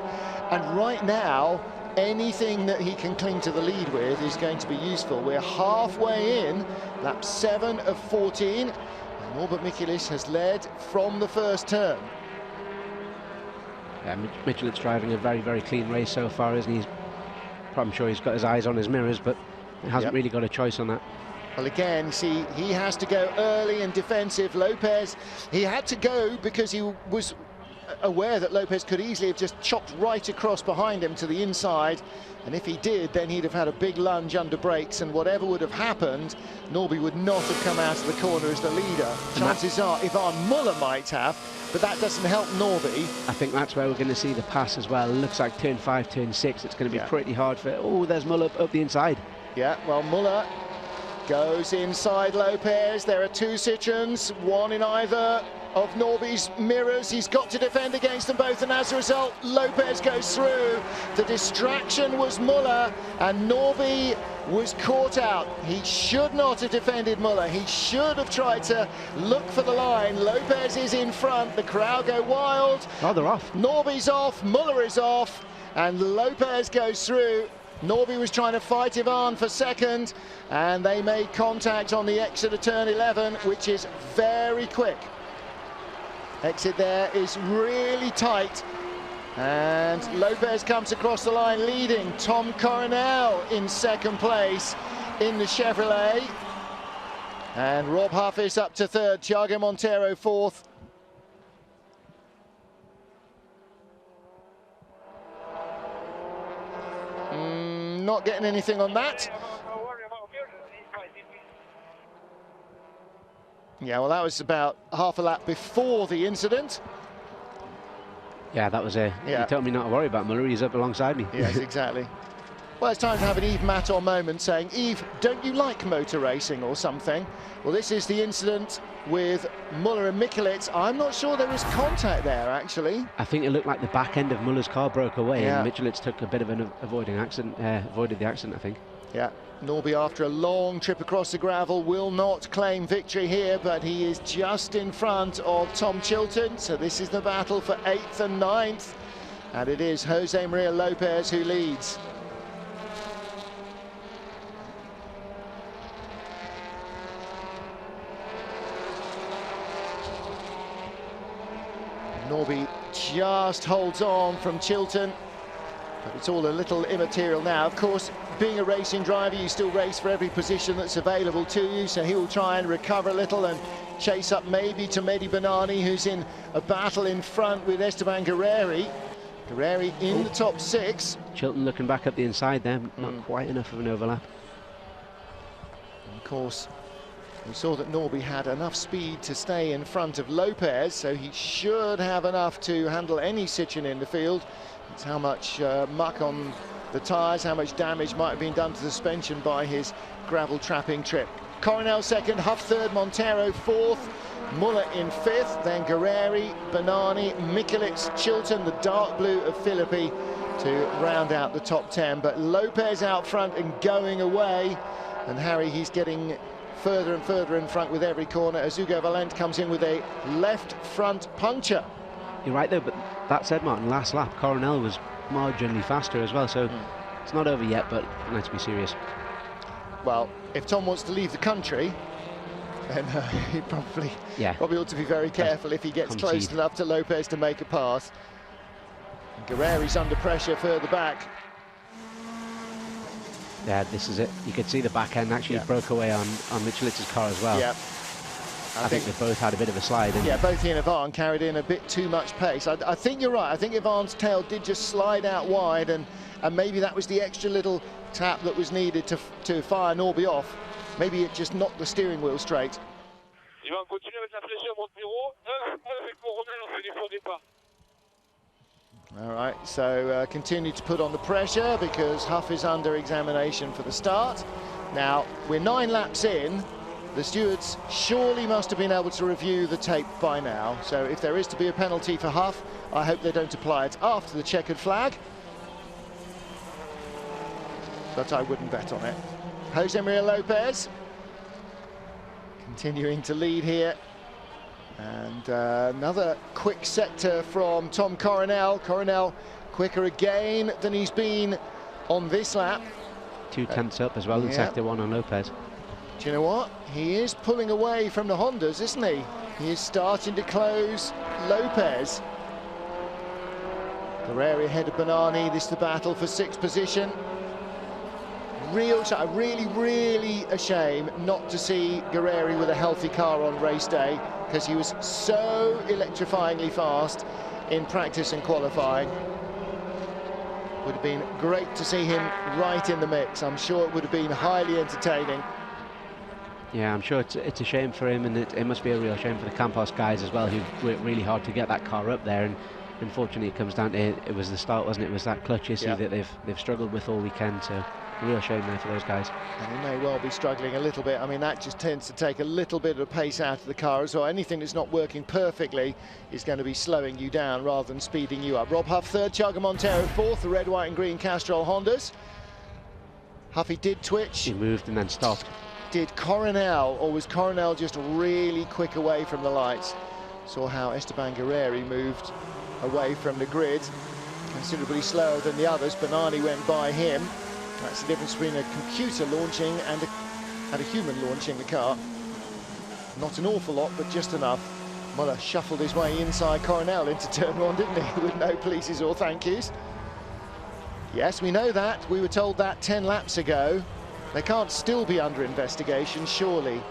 and right now anything that he can cling to the lead with is going to be useful. We're halfway in, lap 7 of 14, and Norby Mikelic has led from the first turn. Yeah, Michelet's driving a very clean race so far, isn't he? I'm sure he's got his eyes on his mirrors, but he hasn't really got a choice on that. Well, again, see, he has to go early and defensive. Lopez, he had to go because he was aware that Lopez could easily have just chopped right across behind him to the inside, and if he did, then he'd have had a big lunge under brakes, and whatever would have happened, Norby would not have come out of the corner as the leader. Chances are Ivan Muller might have, but that doesn't help Norby. I think that's where we're going to see the pass as well. It looks like turn 5, turn 6, it's going to be pretty hard for... Oh, there's Muller up the inside. Yeah, well, Muller goes inside Lopez. There are two Citroens, one in either of Norby's mirrors. He's got to defend against them both, and as a result, Lopez goes through. The distraction was Muller, and Norby was caught out. He should not have defended Muller. He should have tried to look for the line. Lopez is in front. The crowd go wild. Oh, they're off. Norby's off, Muller is off, and Lopez goes through. Norby was trying to fight Ivan for second, and they made contact on the exit of turn 11, which is very quick. Exit there is really tight, and Lopez comes across the line leading. Tom Coronel in second place in the Chevrolet, and Rob Huff is up to third, Thiago Monteiro fourth. Not getting anything on that. Yeah, well, that was about half a lap before the incident. Yeah, that was a... You told me not to worry about Muller, he's up alongside me. Yes, exactly. Well, it's time to have an Yves Maton moment saying, Yves, don't you like motor racing or something? Well, this is the incident with Muller and Mikelic. I'm not sure there was contact there, actually. I think it looked like the back end of Muller's car broke away, and Mikelic took a bit of an avoided the accident, I think. Yeah, Norby, after a long trip across the gravel, will not claim victory here, but he is just in front of Tom Chilton. So this is the battle for 8th and 9th, and it is Jose Maria Lopez who leads. Norby just holds on from Chilton, but it's all a little immaterial now. Of course, being a racing driver, you still race for every position that's available to you, so he'll try and recover a little and chase up maybe to Mehdi Banani, who's in a battle in front with Esteban Guerreri. Guerreri in the top 6. Chilton looking back up the inside there, not quite enough of an overlap. And of course, we saw that Norby had enough speed to stay in front of Lopez, so he should have enough to handle any Citroen in the field. It's how much muck on the tyres, how much damage might have been done to the suspension by his gravel trapping trip. Coronel second, Huff third, Montero fourth, Muller in fifth, then Guerreri, Banani, Mikulits, Chilton, the dark blue of Philippi to round out the top 10. But Lopez out front and going away, and Harry, he's getting further and further in front with every corner as Hugo Valente comes in with a left front puncture. You're right though, but that said, Martin, last lap Coronel was marginally faster as well, so it's not over yet, but let's be serious. Well, if Tom wants to leave the country, then he probably ought to be very careful if he gets close enough to Lopez to make a pass. Guerreri's under pressure further back. Yeah, this is it. You could see the back end actually broke away on Mikulits' car as well. Yeah. I think they both had a bit of a slide. Yeah, both he and Ivan carried in a bit too much pace. I think you're right. I think Ivan's tail did just slide out wide, and maybe that was the extra little tap that was needed to fire Norby off. Maybe it just knocked the steering wheel straight. All right, so continue to put on the pressure because Huff is under examination for the start. Now, we're 9 laps in. The stewards surely must have been able to review the tape by now. So if there is to be a penalty for Huff, I hope they don't apply it after the checkered flag. But I wouldn't bet on it. Jose Maria Lopez continuing to lead here. And another quick sector from Tom Coronel. Coronel quicker again than he's been on this lap. 2 tenths up as well in sector 1 on Lopez. Do you know what? He is pulling away from the Hondas, isn't he? He is starting to close Lopez. Guerreri ahead of Banani. This is the battle for 6th position. Really a shame not to see Guerreri with a healthy car on race day, because he was so electrifyingly fast in practice and qualifying. Would have been great to see him right in the mix. I'm sure it would have been highly entertaining. Yeah, I'm sure it's a shame for him, and it must be a real shame for the Campos guys as well, who worked really hard to get that car up there. And unfortunately, it comes down to it was the start, wasn't it? It was that clutch issue that they've struggled with all weekend. So a real shame there for those guys. And they may well be struggling a little bit. I mean, that just tends to take a little bit of pace out of the car as well. Anything that's not working perfectly is going to be slowing you down rather than speeding you up. Rob Huff third, Thiago Montero fourth, the red, white and green Castrol Hondas. Huffy did twitch. He moved and then stopped. Did Coronel, or was Coronel just really quick away from the lights? Saw how Esteban Guerreri moved away from the grid, considerably slower than the others. Banani went by him. That's the difference between a computer launching and a human launching the car. Not an awful lot, but just enough. Muller shuffled his way inside Coronel into turn 1, didn't he? With no pleases or thank yous. Yes, we know that. We were told that 10 laps ago. They can't still be under investigation, surely.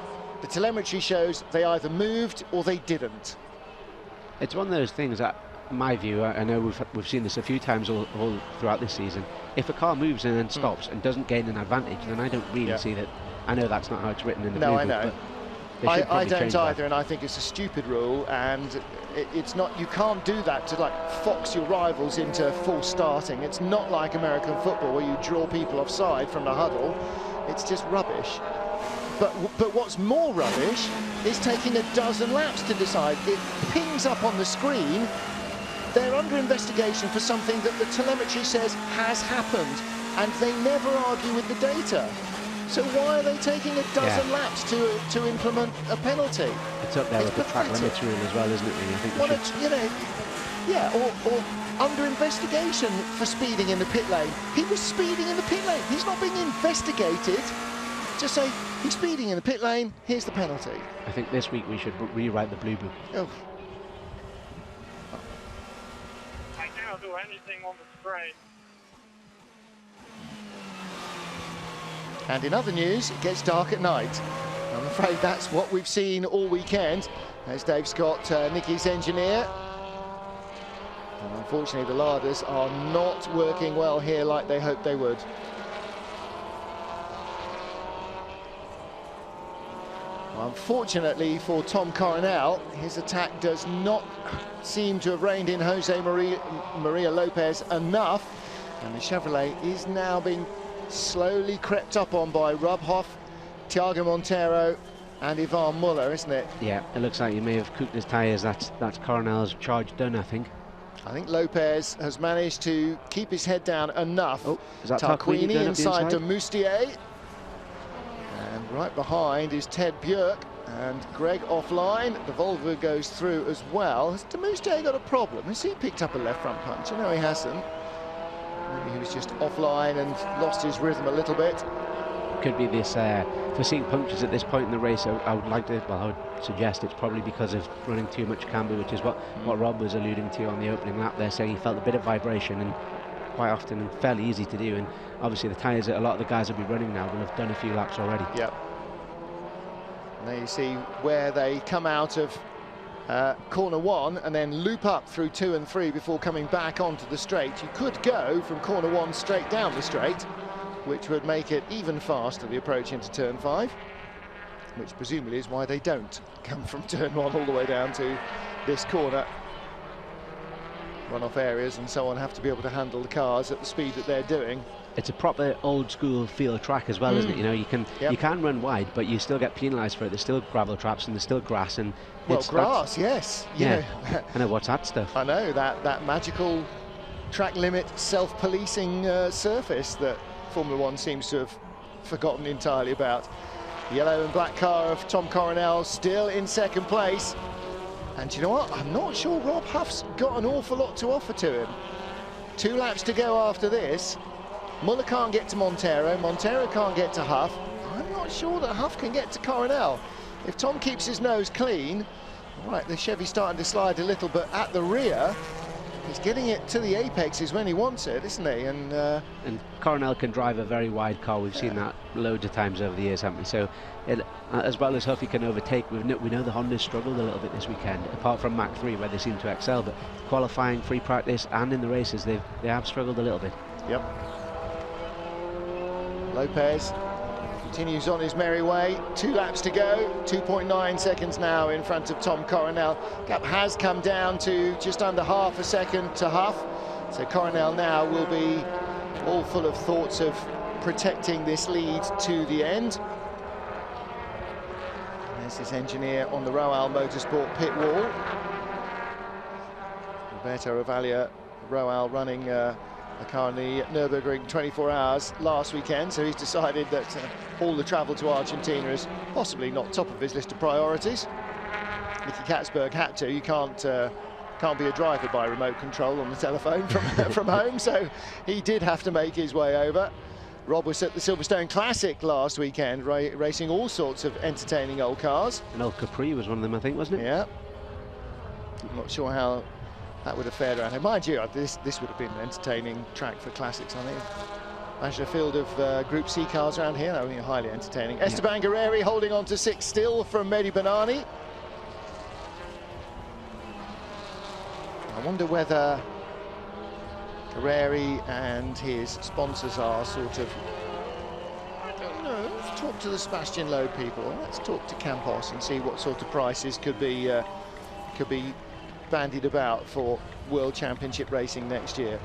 The telemetry shows they either moved or they didn't. It's one of those things that, in my view, I know we've seen this a few times all throughout this season. If a car moves and then stops and doesn't gain an advantage, then I don't really see that. I know that's not how it's written in the blue book, I know. I don't either, and I think it's a stupid rule, and it's not. You can't do that to like fox your rivals into false starting. It's not like American football where you draw people offside from the huddle. It's just rubbish. But what's more rubbish is taking a dozen laps to decide. It pings up on the screen. They're under investigation for something that the telemetry says has happened, and they never argue with the data. So why are they taking a dozen laps to implement a penalty? It's up there with the track limits rule as well, isn't it? Really? I think or under investigation for speeding in the pit lane. He was speeding in the pit lane. He's not being investigated. Just say he's speeding in the pit lane. Here's the penalty. I think this week we should rewrite the blue book. Oh. cannot do anything on the straight. And in other news, it gets dark at night. I'm afraid that's what we've seen all weekend. There's Dave Scott, Nicky's engineer. And unfortunately, the larders are not working well here like they hoped they would. Unfortunately for Tom Coronel, his attack does not seem to have reined in Jose Maria Lopez enough. And the Chevrolet is now being slowly crept up on by Rob Hoff, Thiago Montero and Ivan Muller, isn't it? Yeah, it looks like he may have cooked his tyres. That's Coronel's charge done, I think. I think Lopez has managed to keep his head down enough. Oh, is that Tarquini inside de Moustier. And right behind is Ted Björk and Greg offline. The Volvo goes through as well. Has de Moustier got a problem? Has he picked up a left front punch? No, he hasn't. Maybe he was just offline and lost his rhythm a little bit. Could be this, for seeing punctures at this point in the race, I would suggest it's probably because of running too much camber, which is what Rob was alluding to on the opening lap there, saying he felt a bit of vibration, and quite often and fairly easy to do. And obviously the tyres that a lot of the guys will be running now will have done a few laps already. Yep. And there you see where they come out of corner 1 and then loop up through 2 and 3 before coming back onto the straight. You could go from corner 1 straight down the straight, which would make it even faster, the approach into turn 5, which presumably is why they don't come from turn 1 all the way down to this corner. Runoff areas and so on have to be able to handle the cars at the speed that they're doing. It's a proper old school field track as well, isn't it? You know, you can run wide, but you still get penalised for it. There's still gravel traps and there's still grass, and well, grass, yes. Yeah. I know, what's that stuff? I know, that magical track limit self-policing surface that Formula 1 seems to have forgotten entirely about. Yellow and black car of Tom Coronel still in second place. And you know what? I'm not sure Rob Huff's got an awful lot to offer to him. 2 laps to go after this. Muller can't get to Montero. Montero can't get to Huff. I'm not sure that Huff can get to Coronel. If Tom keeps his nose clean, right, the Chevy's starting to slide a little, but at the rear, he's getting it to the apexes when he wants it, isn't he? And Coronel can drive a very wide car. We've seen that loads of times over the years, haven't we? So, as well as Huff, he can overtake. We know the Hondas struggled a little bit this weekend, apart from Mach 3, where they seem to excel. But qualifying, free practice, and in the races, they have struggled a little bit. Yep. Lopez continues on his merry way. 2 laps to go. 2.9 seconds now in front of Tom Coronel. Gap has come down to just under half a second to Huff. So Coronel now will be all full of thoughts of protecting this lead to the end. There's his engineer on the Roal Motorsport pit wall. Roberto Ravaglia, Roal running a car in the Nürburgring 24 hours last weekend, so he's decided that all the travel to Argentina is possibly not top of his list of priorities. Nicky Katzberg had to. You can't be a driver by remote control on the telephone from home, so he did have to make his way over. Rob was at the Silverstone Classic last weekend, racing all sorts of entertaining old cars. And El Capri was one of them, I think, wasn't it? Yeah. I'm not sure how that would have fared around here. Mind you, this would have been an entertaining track for classics, I think. Imagine a field of Group C cars around here. That would be highly entertaining. Yeah. Esteban Guerreri holding on to 6th still from Mehdi Banani. I wonder whether Guerreri and his sponsors are sort of, I don't know, let's talk to the Sebastian Loeb people. Let's talk to Campos and see what sort of prices could be bandied about for World Championship racing next year.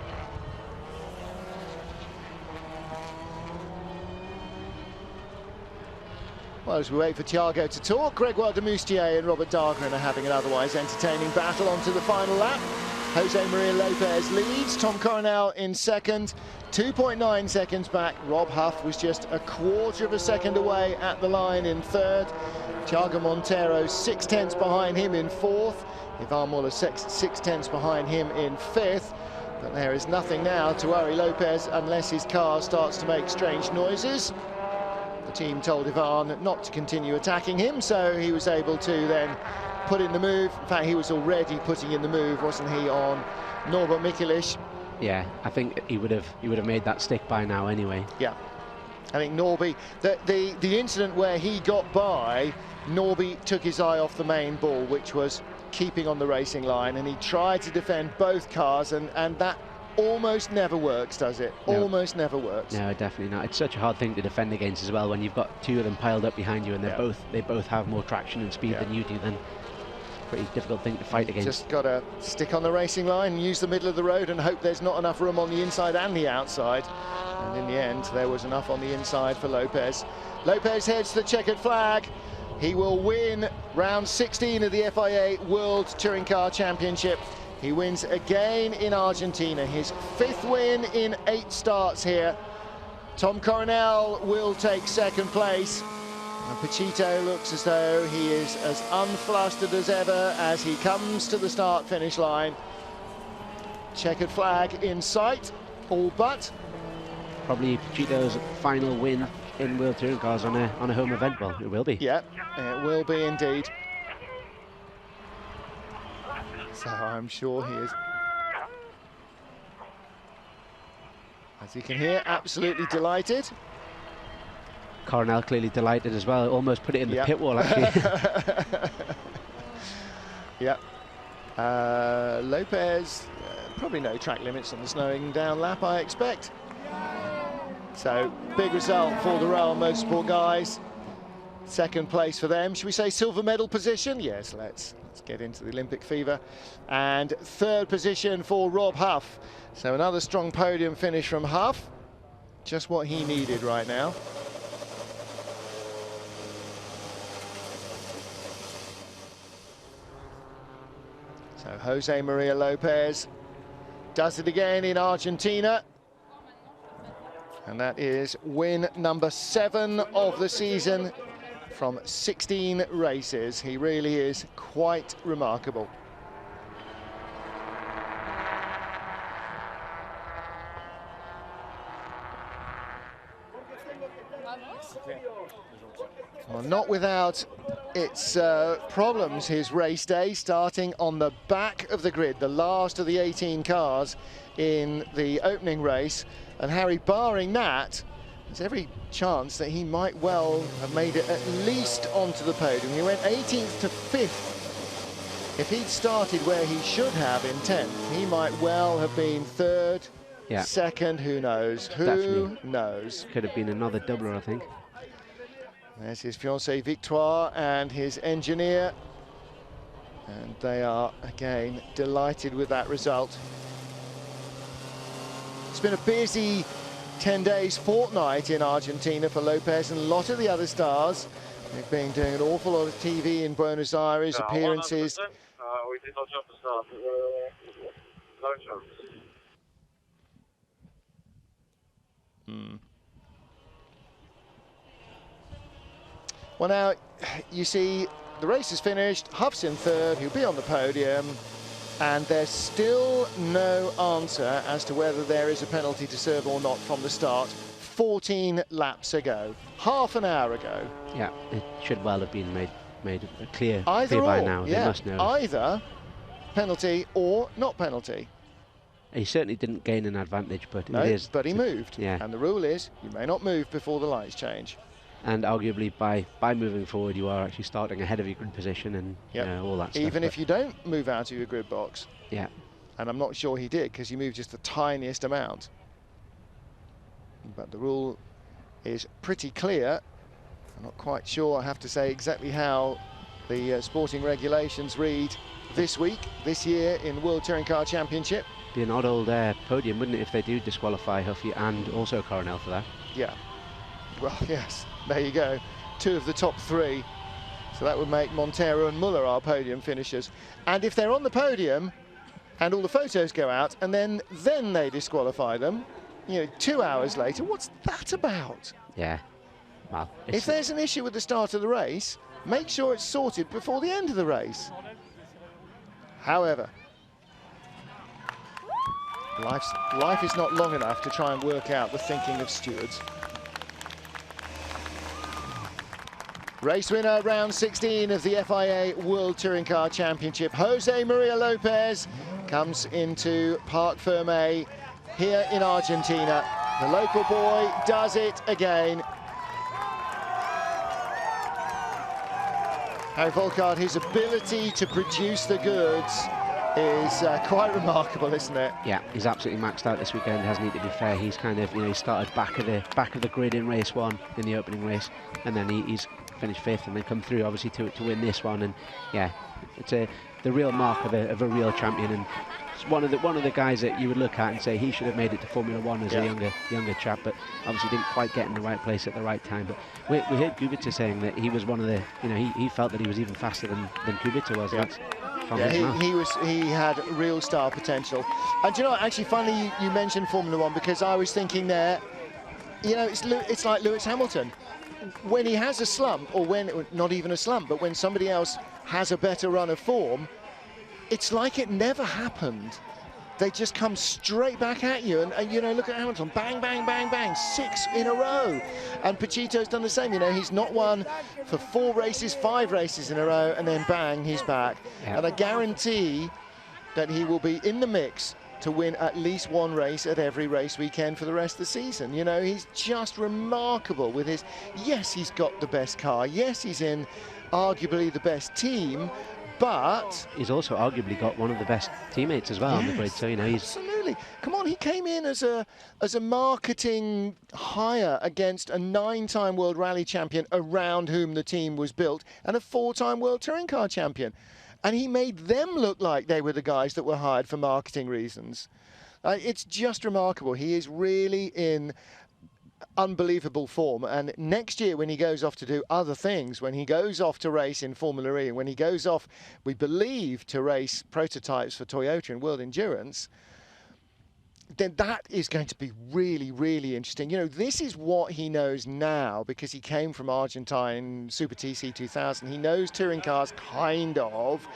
Well, as we wait for Thiago to talk, Gregoire de Moustier and Robert Dahlgren are having an otherwise entertaining battle onto the final lap. Jose Maria Lopez leads, Tom Coronel in second, 2.9 seconds back. Rob Huff was just a quarter of a second away at the line in third. Thiago Montero 6/10 behind him in fourth. Ivan Muller 6/10 behind him in fifth. But there is nothing now to worry Lopez unless his car starts to make strange noises. The team told Ivan not to continue attacking him, so he was able to then put in the move. In fact, he was already putting in the move, wasn't he, on Norbert Michelisz? Yeah, I think he would have made that stick by now anyway. Yeah, I think Norby, the incident where he got by, Norby took his eye off the main ball, which was keeping on the racing line, and he tried to defend both cars, and that almost never works, does it? No. Almost never works. No, definitely not. It's such a hard thing to defend against as well when you've got two of them piled up behind you, and they both have more traction and speed than you do. Then pretty difficult thing to fight against. Just got to stick on the racing line, use the middle of the road, and hope there's not enough room on the inside and the outside. And in the end, there was enough on the inside for Lopez. Lopez heads to the checkered flag. He will win round 16 of the FIA World Touring Car Championship. He wins again in Argentina, his 5th win in 8 starts here. Tom Coronel will take 2nd place. And Pachito looks as though he is as unflustered as ever as he comes to the start-finish line. Checkered flag in sight, all but. Probably Pachito's final win in World Touring Cars on a home event. Well, it will be. Yeah, it will be indeed. So I'm sure he is, as you can hear, absolutely delighted. Coronel clearly delighted as well. Almost put it in the pit wall, actually. Yeah. Lopez, probably no track limits on the slowing down lap, I expect. So big result for the Rail Motorsport guys. 2nd place for them. Should we say silver medal position? Yes, let's get into the Olympic fever. And 3rd position for Rob Huff. So another strong podium finish from Huff. Just what he needed right now. So Jose Maria Lopez does it again in Argentina. And that is win number 7 of the season from 16 races. He really is quite remarkable. Well, not without its problems, his race day, starting on the back of the grid, the last of the 18 cars in the opening race. And Harry, barring that, there's every chance that he might well have made it at least onto the podium. He went 18th to 5th. If he'd started where he should have in 10th, he might well have been 3rd, 2nd, who knows? Who knows? Could have been another doubler, I think. There's his fiancée Victoire and his engineer. And they are, again, delighted with that result. It's been a busy 10 days, fortnight in Argentina for Lopez and a lot of the other stars. They've been doing an awful lot of TV in Buenos Aires, appearances. We did not jump the start. No chance. Well, now, you see, the race is finished. Huff's in 3rd. He'll be on the podium. And there's still no answer as to whether there is a penalty to serve or not from the start. 14 laps ago, half an hour ago. Yeah, it should well have been made clear Either by or, now. yeah. They must know. Either penalty or not penalty. He certainly didn't gain an advantage, but No, it is. but he moved. Yeah. And the rule is you may not move before the lights change. And arguably by moving forward, you are actually starting ahead of your grid position and all that stuff. Even if you don't move out of your grid box. Yeah. And I'm not sure he did, because he moved just the tiniest amount. But the rule is pretty clear. I'm not quite sure, I have to say, exactly how the sporting regulations read this week, this year in World Touring Car Championship. Be an odd old podium, wouldn't it, if they do disqualify Huffy and also Coronel for that? Yeah. Well, yes, there you go. 2 of the top 3. So that would make Montero and Muller our podium finishers. And if they're on the podium and all the photos go out and then they disqualify them, 2 hours later, what's that about? Yeah. Well, if there's an issue with the start of the race, make sure it's sorted before the end of the race. However, life is not long enough to try and work out the thinking of stewards. Race winner, round 16 of the FIA World Touring Car Championship. Jose Maria Lopez comes into Parc Fermé here in Argentina. The local boy does it again. Harry Volkart, his ability to produce the goods is quite remarkable, isn't it? Yeah, he's absolutely maxed out this weekend, hasn't he? To be fair, he's kind of, he started back of the grid in race 1 in the opening race, and then he's finished 5th, and then come through obviously to win this one. And yeah, it's the real mark of a real champion, and it's one of the guys that you would look at and say he should have made it to Formula 1 as a younger chap, but obviously didn't quite get in the right place at the right time. But we heard Kubica saying that he was one of the, he felt that he was even faster than Kubica was. Yeah. He had real star potential. And you know, actually, finally, you mentioned Formula 1, because I was thinking there, it's like Lewis Hamilton. When he has a slump, or when, not even a slump, but when somebody else has a better run of form, it's like it never happened. They just come straight back at you. And look at Hamilton, bang, bang, bang, bang, 6 in a row. And Pachito's done the same. He's not won for 4 races, 5 races in a row, and then bang, he's back. Yeah. And I guarantee that he will be in the mix to win at least 1 race at every race weekend for the rest of the season. He's just remarkable with his, yes, he's got the best car. Yes, he's in arguably the best team, but he's also arguably got one of the best teammates as well on the grid. So he's absolutely. Come on, he came in as a marketing hire against a 9-time World Rally champion around whom the team was built, and a 4-time World Touring Car champion, and he made them look like they were the guys that were hired for marketing reasons. It's just remarkable. He is really in unbelievable form, and next year when he goes off to do other things, when he goes off to race in Formula E, and when he goes off, we believe, to race prototypes for Toyota in World Endurance, then that is going to be really, really interesting. This is what he knows now, because he came from Argentine Super TC 2000. He knows touring cars, kind of.